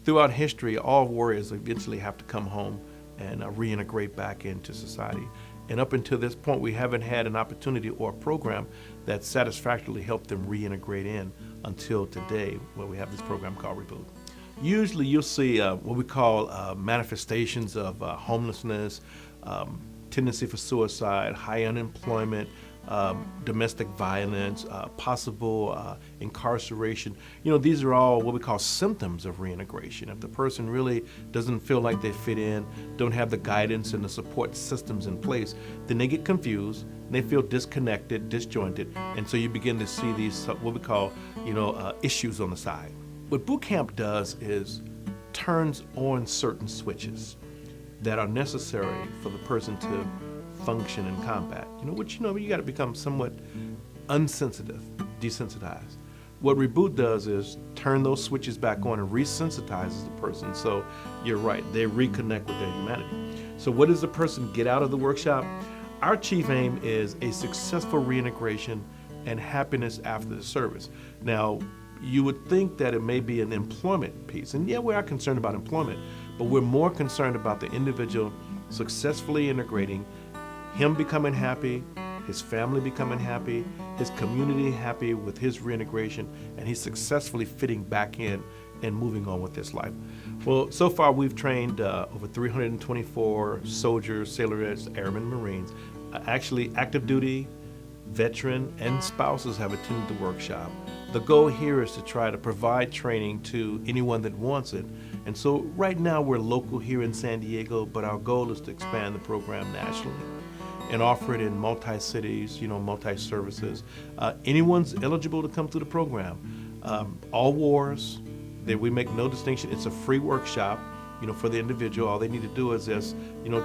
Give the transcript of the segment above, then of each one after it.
throughout history, all warriors eventually have to come home and reintegrate back into society. And up until this point, we haven't had an opportunity or a program that satisfactorily helped them reintegrate in until today, where we have this program called Reboot. Usually you'll see what we call manifestations of homelessness, tendency for suicide, high unemployment, domestic violence, possible incarceration. These are all what we call symptoms of reintegration. If the person really doesn't feel like they fit in, don't have the guidance and the support systems in place, then they get confused, and they feel disconnected, disjointed, and so you begin to see these what we call issues on the side. What boot camp does is turns on certain switches that are necessary for the person to function in combat. You got to become somewhat unsensitive, desensitized. What Reboot does is turn those switches back on and resensitizes the person. So you're right, they reconnect with their humanity. So what does the person get out of the workshop? Our chief aim is a successful reintegration and happiness after the service. Now, you would think that it may be an employment piece, and yeah, we are concerned about employment, but we're more concerned about the individual successfully integrating, him becoming happy, his family becoming happy, his community happy with his reintegration, and he's successfully fitting back in and moving on with his life. Well, so far we've trained over 324 soldiers, sailors, airmen, Marines. Actually, active duty, veteran, and spouses have attended the workshop. The goal here is to try to provide training to anyone that wants it. And so right now we're local here in San Diego, but our goal is to expand the program nationally and offer it in multi-cities, multi-services. Anyone's eligible to come through the program. All wars, we make no distinction. It's a free workshop, for the individual. All they need to do is just,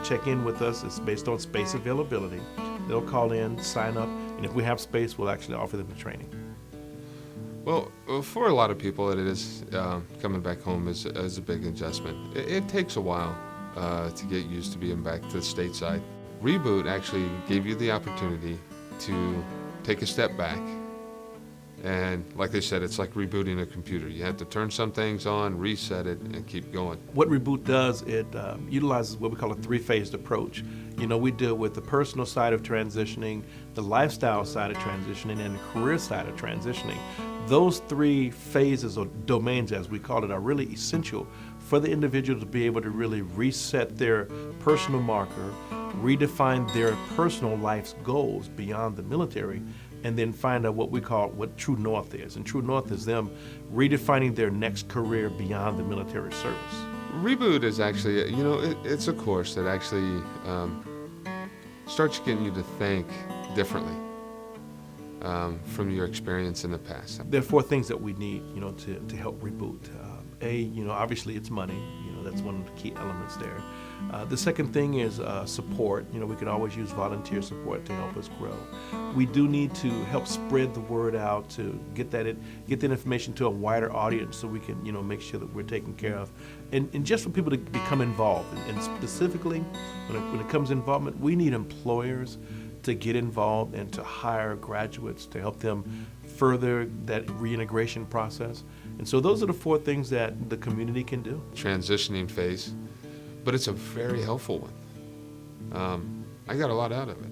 check in with us. It's based on space availability. They'll call in, sign up, and if we have space, we'll actually offer them the training. Well, for a lot of people, it is coming back home is a big adjustment. It takes a while to get used to being back to the stateside. Reboot actually gave you the opportunity to take a step back. And like they said, it's like rebooting a computer. You have to turn some things on, reset it, and keep going. What Reboot does, it utilizes what we call a three-phased approach. We deal with the personal side of transitioning, the lifestyle side of transitioning, and the career side of transitioning. Those three phases or domains, as we call it, are really essential for the individual to be able to really reset their personal marker, redefine their personal life's goals beyond the military, and then find out what true north is. And true north is them redefining their next career beyond the military service. Reboot is actually, it's a course that actually starts getting you to think differently from your experience in the past. There are four things that we need, to help Reboot. Obviously it's money. That's one of the key elements there. The second thing is support. We can always use volunteer support to help us grow. We do need to help spread the word out to get that information to a wider audience so we can, make sure that we're taken care of. And just for people to become involved. And specifically, when it comes to involvement, we need employers to get involved and to hire graduates to help them further that reintegration process. And so those are the four things that the community can do. Transitioning phase, but it's a very helpful one. I got a lot out of it.